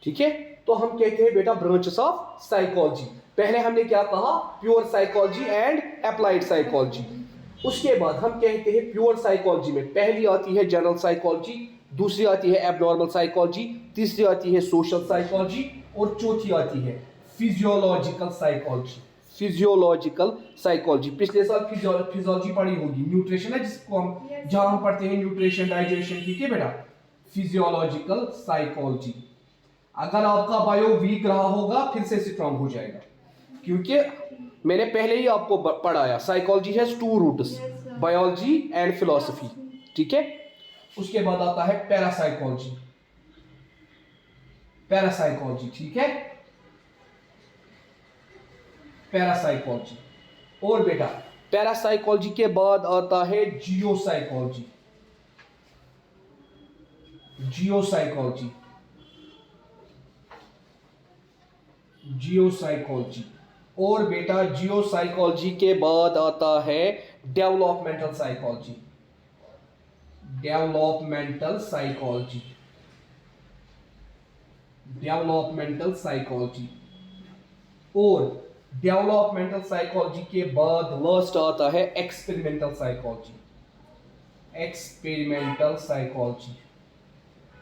ठीक है, तो हम कहते हैं बेटा ब्रांचेस ऑफ साइकोलॉजी। पहले हमने क्या कहा, pure psychology and applied psychology. उसके बाद हम कहते हैं प्योर साइकोलॉजी में पहली आती है जनरल साइकोलॉजी, दूसरी आती है एबनॉर्मल साइकोलॉजी, तीसरी आती है सोशल साइकोलॉजी और चौथी आती है फिजियोलॉजिकल साइकोलॉजी। फिजियोलॉजिकल साइकोलॉजी पिछले साल फिजियोलॉजी पढ़ी होगी, न्यूट्रिशन है जिसको हम जहां हम पढ़ते हैं न्यूट्रिशन डाइजेशन, ठीक है बेटा। फिजियोलॉजिकल साइकोलॉजी, अगर आपका बायो वीक रहा होगा फिर से स्ट्रांग हो जाएगा, क्योंकि मैंने पहले ही आपको पढ़ाया psychology has two roots, biology and philosophy, ठीक है। उसके बाद आता है पैरासाइकोलॉजी, पैरासाइकोलॉजी, ठीक है, पैरासाइकोलॉजी। और बेटा पैरासाइकोलॉजी के बाद आता है जियोसाइकोलॉजी, जियोसाइकोलॉजी, जियोसाइकोलॉजी। और बेटा जियोसाइकोलॉजी के बाद आता है developmental psychology, developmental psychology, developmental psychology. और डेवलपमेंटल साइकोलॉजी के बाद लास्ट आता है एक्सपेरिमेंटल साइकोलॉजी, एक्सपेरिमेंटल साइकोलॉजी।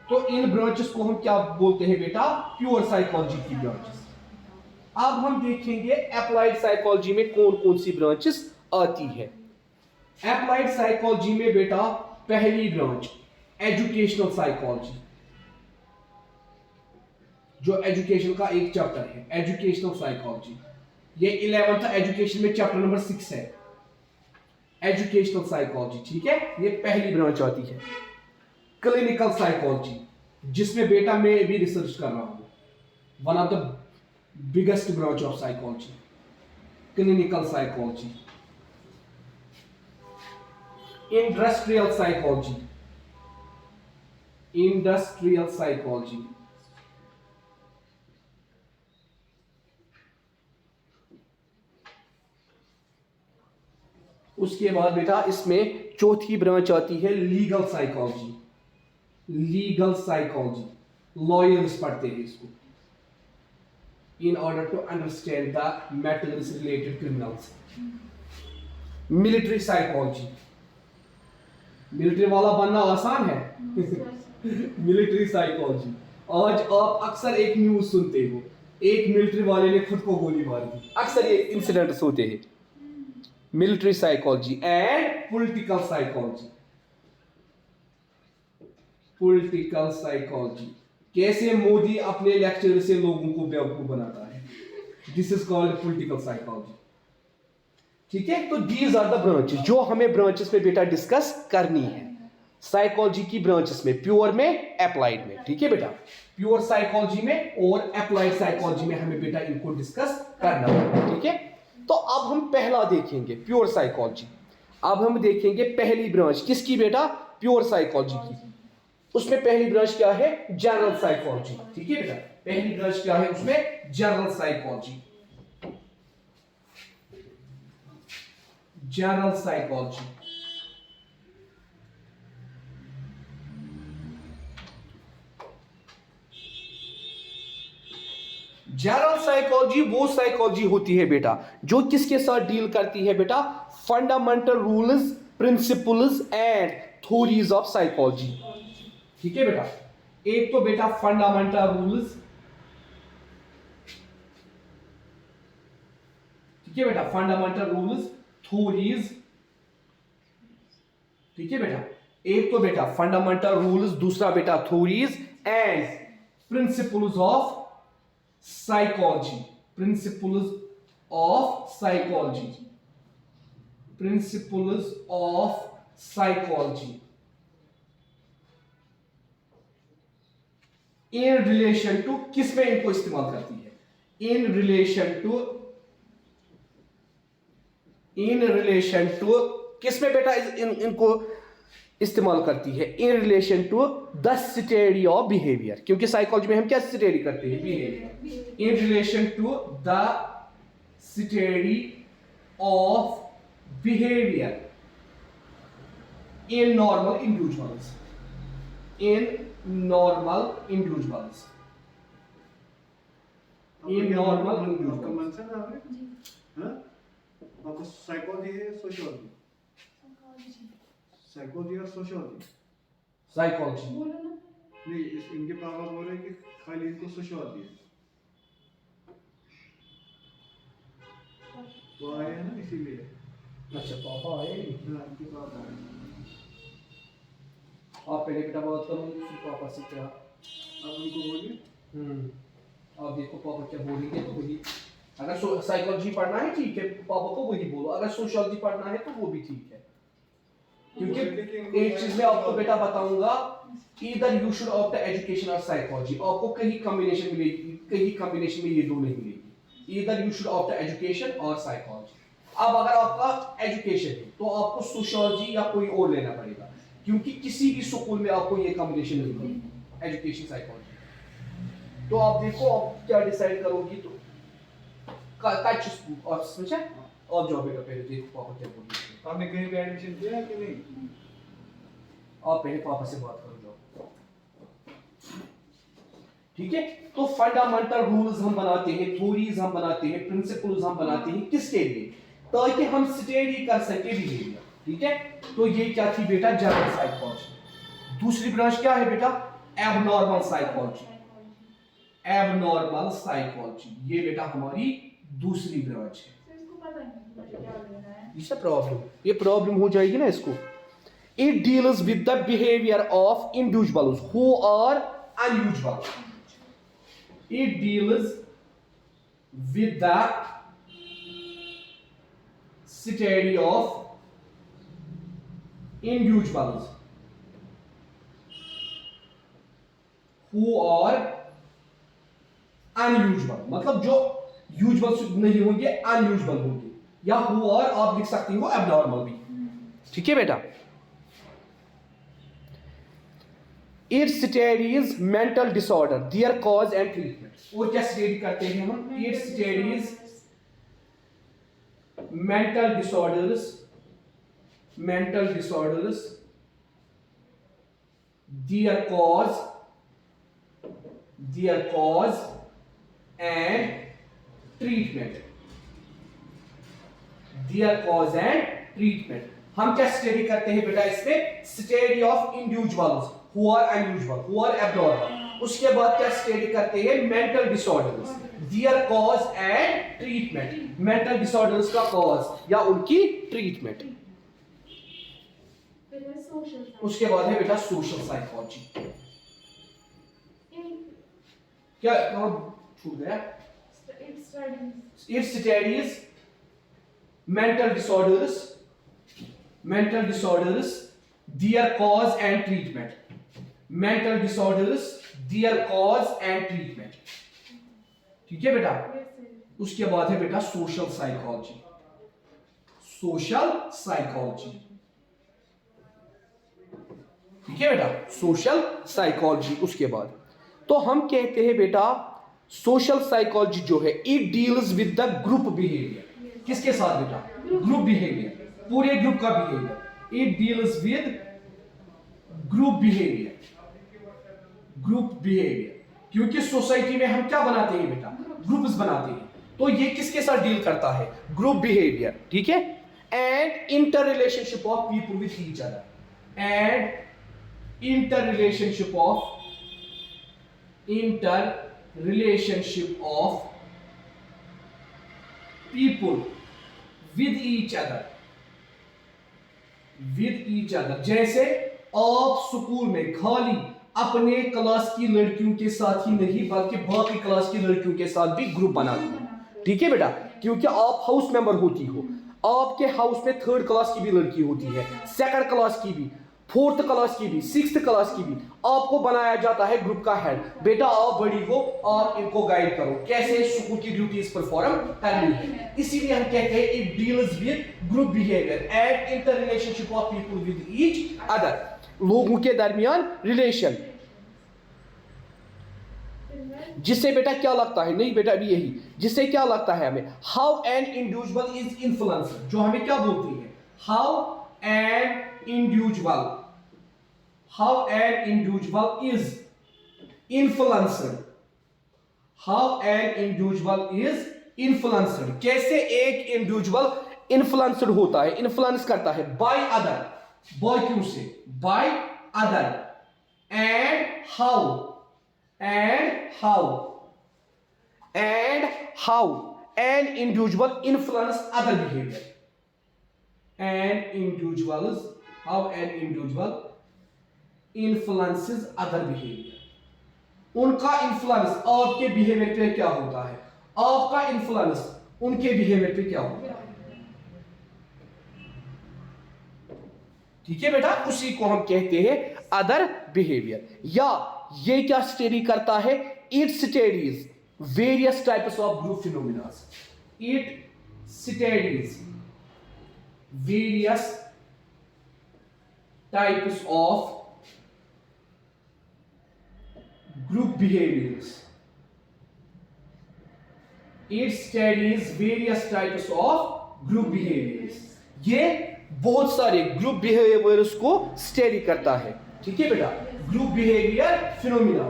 तो इन ब्रांचेस को हम क्या बोलते हैं बेटा, प्योर साइकोलॉजी की ब्रांचेस। अब हम देखेंगे अप्लाइड साइकोलॉजी में कौन कौन सी ब्रांचेस आती है। अप्लाइड साइकोलॉजी में बेटा पहली ब्रांच एजुकेशनल साइकोलॉजी, जो एजुकेशन का एक चैप्टर है, एजुकेशनल साइकोलॉजी। ये 11th एजुकेशन में चैप्टर नंबर 6 है, एजुकेशनल साइकोलॉजी, ठीक है। ये पहली ब्रांच आती है। क्लिनिकल साइकोलॉजी, जिसमें बेटा मैं भी रिसर्च कर रहा हूं, one of the biggest branch of psychology, clinical psychology. Industrial psychology, industrial psychology. उसके बाद बेटा इसमें चौथी ब्रांच आती है legal psychology, legal psychology. Lawyers पढ़ते हैं इसको, in order to understand the matters related criminals. Military psychology, military वाला बनना आसान है मिलिट्री साइकोलॉजी। आज आप अक्सर एक न्यूज सुनते हो, एक मिलिट्री वाले ने खुद को गोली मार दी, अक्सर ये इंसिडेंट्स होते हैं। Military psychology and political psychology, political psychology. कैसे मोदी अपने लेक्चर से लोगों को बेवकूफ बनाता है, this is called political psychology, ठीक है। तो दीज आर द ब्रांचेस जो हमें ब्रांचेस में बेटा डिस्कस करनी है, साइकोलॉजी की ब्रांचेस में, प्योर में, अप्लाइड में, ठीक है बेटा। प्योर साइकोलॉजी में और अप्लाइड साइकोलॉजी में हमें बेटा इनको डिस्कस करना है, ठीक है। तो अब हम पहला देखेंगे प्योर साइकोलॉजी। अब हम देखेंगे पहली ब्रांच किसकी बेटा, प्योर साइकोलॉजी की। उसमें पहली ब्रांच क्या है, जनरल साइकोलॉजी, ठीक है बेटा। पहली ब्रांच क्या है उसमें, general psychology, general psychology. General psychology वो साइकोलॉजी होती है बेटा जो किसके साथ डील करती है बेटा, fundamental rules, principles and theories of psychology, ठीक है बेटा। एक तो बेटा फंडामेंटल रूल्स, ठीक है बेटा, फंडामेंटल रूल्स, थ्योरीज, ठीक है बेटा। एक तो बेटा फंडामेंटल रूल्स, दूसरा बेटा theories and principles of psychology, principles of psychology, principles of psychology in relation to, किस में इनको इस्तेमाल करती है, in relation to, in relation to किस में बेटा इनको इस्तेमाल करती है, in relation to the study of behaviour, क्योंकि साइकोलॉजी में हम क्या स्टडी करते हैं, behaviour. In relation to the study of behaviour in normal individuals, in normal individuals, in normal आपका मंशन है हाँ आपका साइकोलॉजी है सोशियोलॉजी साइकोलॉजी और सोशियोलॉजी साइकोलॉजी नहीं इनके पापा बोल रहे हैं कि खाली इनको सोशियोलॉजी है वो आए हैं ना इसीलिए अच्छा पापा आए नहीं हाँ इनके पापा आए आप पहले बेटा बात करो फिर पापा से क्या अब उनको बोलिए आप देखो पापा क्या बोलेंगे तो वही अगर साइकोलॉजी पढ़ना है ठीक है पापा को वही बोलो अगर सोशियोलॉजी पढ़ना है तो वो भी ठीक है क्योंकि एक चीज मैं आपको बेटा बताऊंगा इधर यू शुड ऑप्ट एजुकेशन और साइकोलॉजी आपको कहीं कॉम्बिनेशन मिलेगी कहीं कॉम्बिनेशन में ये दो नहीं मिलेगी इधर यू शुड ऑप्ट एजुकेशन और साइकोलॉजी अब अगर आपका एजुकेशन है तो आपको सोशियोलॉजी या कोई और लेना पड़ेगा क्योंकि किसी भी स्कूल में आपको ये कॉम्बिनेशन नहीं मिलेगी एजुकेशन साइकोलॉजी तो आप देखो आप क्या डिसाइड करोगी तो कच्छ स्कूल और समझा और जॉब का पहले देखो पापा क्या बोलते हैं आपने कहीं पे एडमिशन किया कि नहीं आप पहले पापा से बात करो जाओ ठीक है तो फंडामेंटल रूल्स हम बनाते हैं थ्योरीज हम बनाते हैं प्रिंसिपल्स हम बनाते हैं किसके लिए ताकि हम स्टडी कर सके बिहेवियर ठीक है तो ये क्या थी बेटा जनरल साइकोलॉजी दूसरी ब्रांच क्या है बेटा एबनॉर्मल साइकोलॉजी एबनॉर्मल साइकोलॉजी ये बेटा हमारी दूसरी ब्रांच है इसका प्रॉब्लम ये प्रॉब्लम हो जाएगी ना इसको it deals with the behaviour of individuals who are unusual it deals with the study of individuals who are unusual मतलब जो यूजुअल नहीं होंगे अनयूजुअल होंगे या हु और आप लिख सकती हो एबनॉर्मल भी ठीक है बेटा it studies mental disorder their cause and treatment और क्या स्टडी करते हैं हम it studies mental disorders their cause and treatment हम क्या स्टडी करते हैं बेटा इसमें study of individuals who are unusual who are abnormal उसके बाद क्या स्टडी करते हैं mental disorders their cause and treatment mental disorders का कॉज या उनकी ट्रीटमेंट उसके बाद है बेटा सोशल साइकोलॉजी क्या छूट गया it studies mental disorders their cause and treatment ठीक है बेटा उसके बाद है बेटा सोशल साइकोलॉजी ठीक है बेटा सोशल साइकोलॉजी उसके बाद तो हम कहते हैं बेटा सोशल साइकोलॉजी जो है it deals with the group behaviour किसके साथ बेटा ग्रुप बिहेवियर पूरे ग्रुप का behaviour it deals with group behaviour क्योंकि सोसाइटी में हम क्या बनाते हैं बेटा ग्रुप्स बनाते हैं तो ये किसके साथ डील करता है ग्रुप बिहेवियर ठीक है and inter relationship of people with each other and inter relationship of people with each other जैसे आप स्कूल में खाली अपने क्लास की लड़कियों के साथ ही नहीं बल्कि बाकी क्लास की लड़कियों के साथ भी ग्रुप बनाते हो ठीक है बेटा क्योंकि आप हाउस मेंबर होती हो आपके हाउस में थर्ड क्लास की भी लड़की होती है सेकंड क्लास की भी फोर्थ क्लास की भी सिक्स्थ क्लास की भी आपको बनाया जाता है ग्रुप का हेड बेटा आप बड़ी हो आप इनको गाइड करो कैसे स्कूल की ड्यूटीज परफॉर्म करनी है इसीलिए हम कहते हैं it deals with group behaviour and inter relationship of people with each other लोगों के दरमियान रिलेशन जिससे बेटा क्या लगता है नहीं बेटा अभी यही जिससे क्या लगता है हमें how an individual is influencer जो हमें क्या बोलती है how an individual is influenced how an individual is influenced, कैसे एक इंडिविजुअल इन्फ्लुएंस्ड होता है, इन्फ्लुएंस करता है बाय अदर, बाय क्यों से, by other, and how an individual influence other behavior, how an individual influences other behavior, उनका influence आपके बिहेवियर पे क्या होता है, आपका इन्फ्लुएंस उनके बिहेवियर पे क्या होता है। ठीक है बेटा, उसी को हम कहते हैं अदर बिहेवियर। या ये क्या स्टडी करता है, it studies various types of group phenomena, it studies various types of group behaviours, it studies various types of group behaviours, ये बहुत सारे ग्रुप बिहेवियर्स को स्टडी करता है। ठीक है बेटा, group behaviour phenomena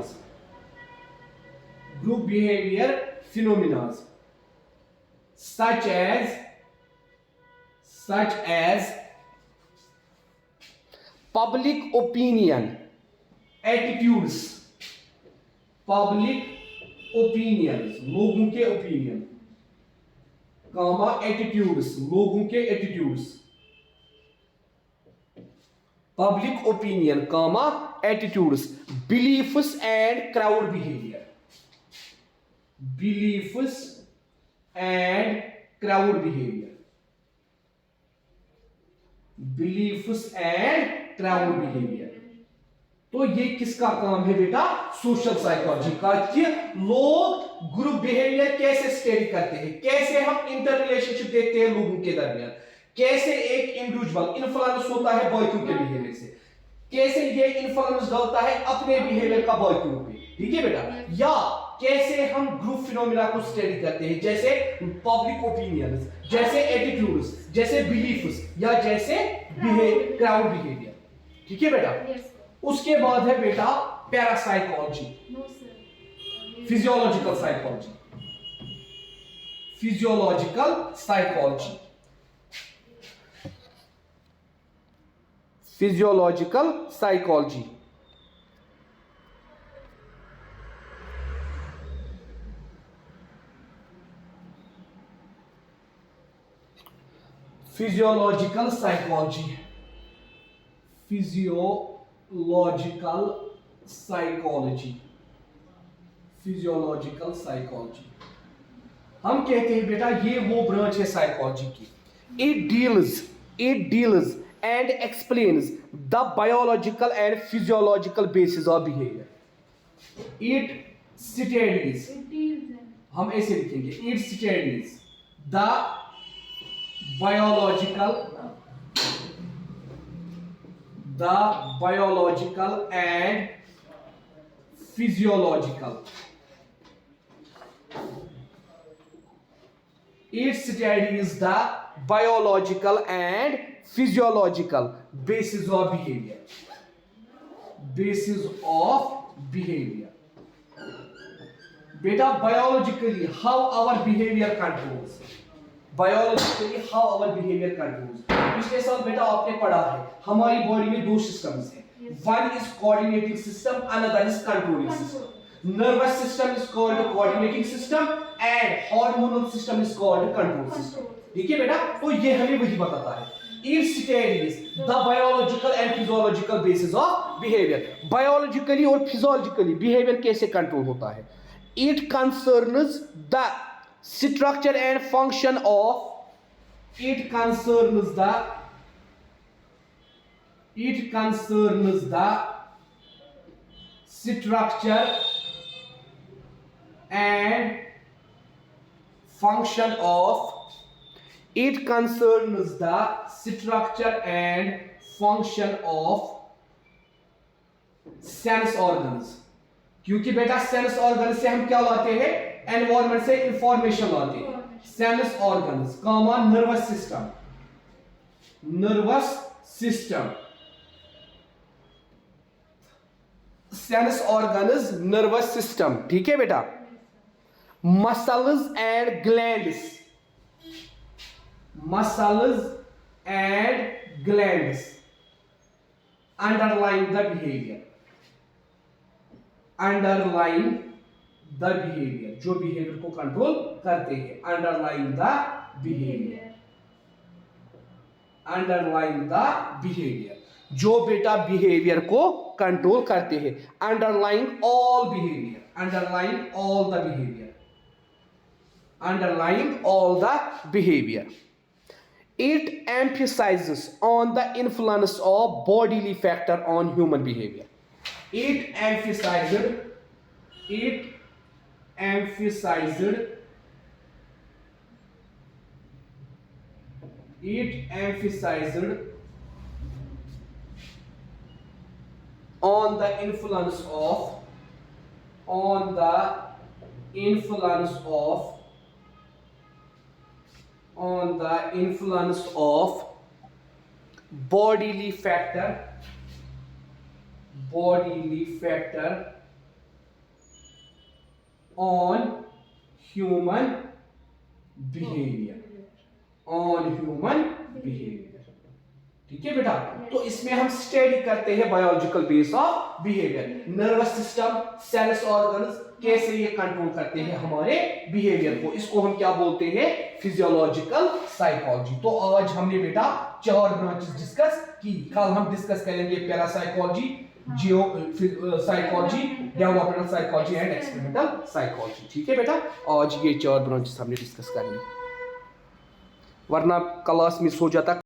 such as public opinion, attitudes, लोगों के ओपिनियन, कामा एटीट्यूड्स, लोगों के attitudes, public opinion comma attitudes, beliefs and crowd behaviour, तो ये किसका काम है बेटा, सोशल साइकोलॉजी का, कि लोग ग्रुप बिहेवियर कैसे स्टडी करते हैं, कैसे हम इंटर रिलेशनशिप देखते हैं लोगों के दरमियान, कैसे एक इंडिविजुअल इन्फ्लुएंस होता है बॉयक्यू के बिहेवियर से, कैसे ये इन्फ्लुएंस डालता है अपने बिहेवियर का बॉयक्यू पे। ठीक है बेटा, या कैसे हम ग्रुप फिनोमिना को स्टडी करते हैं, जैसे पब्लिक ओपिनियंस, जैसे एटीट्यूड्स, जैसे बिलीफ्स, या जैसे क्राउड बिहेवियर। ठीक है बेटा, उसके बाद है बेटा parapsychology, physiological psychology, physiological psychology, physiological psychology, physiological psychology हम कहते हैं बेटा ये वो ब्रांच है साइकोलॉजी की, it deals and explains the biological and physiological basis of behavior. It studies, हम ऐसे लिखेंगे, it studies the biological and physiological, it studies the biological and physiological basis of behavior, beta biologically how our behavior controls, पिछले साल बेटा आपने पढ़ा है हमारी बॉडी में दो सिस्टम्स हैं, one is coordinating system, another is controlling system. Nervous system is called the coordinating system and hormonal system is called the control system. ठीक है बेटा, तो ये हमें वही बताता है, it studies the biological and physiological basis of behavior, biologically और physiologically behavior कैसे कंट्रोल होता है, it concerns the structure and function of, it concerns the structure and function of, it concerns the structure and function of sense organs, क्योंकि बेटा sense organ से हम क्या लाते हैं, एनवायरनमेंट से इंफॉर्मेशन लाते हैं, sense organs comma nervous system, sense organs nervous system. ठीक है बेटा, muscles and glands, muscles and glands underline the behavior, underline the behavior, जो behavior को कंट्रोल करते हैं, underline the behavior, underline the behavior, जो बेटा behavior को कंट्रोल करते हैं, underline all behavior, underline all the behavior, underline all the behavior. It emphasizes on the influence of bodily factor on human behavior. It emphasized on the influence of bodily factor on human behavior, ठीक है बेटा। तो इसमें हम study करते हैं biological base of behaviour, nervous system, cells, organs कैसे ये कंट्रोल करते हैं हमारे बिहेवियर को, इसको हम क्या बोलते हैं, फिजियोलॉजिकल साइकोलॉजी। तो आज हमने बेटा 4 ब्रांचेस डिस्कस की, कल हम डिस्कस करेंगे parapsychology, psychology, developmental psychology and experimental psychology, ठीक है बेटा। आज ये 4 ब्रांचेस हमने डिस्कस करनी, वरना क्लास मिस हो जाता।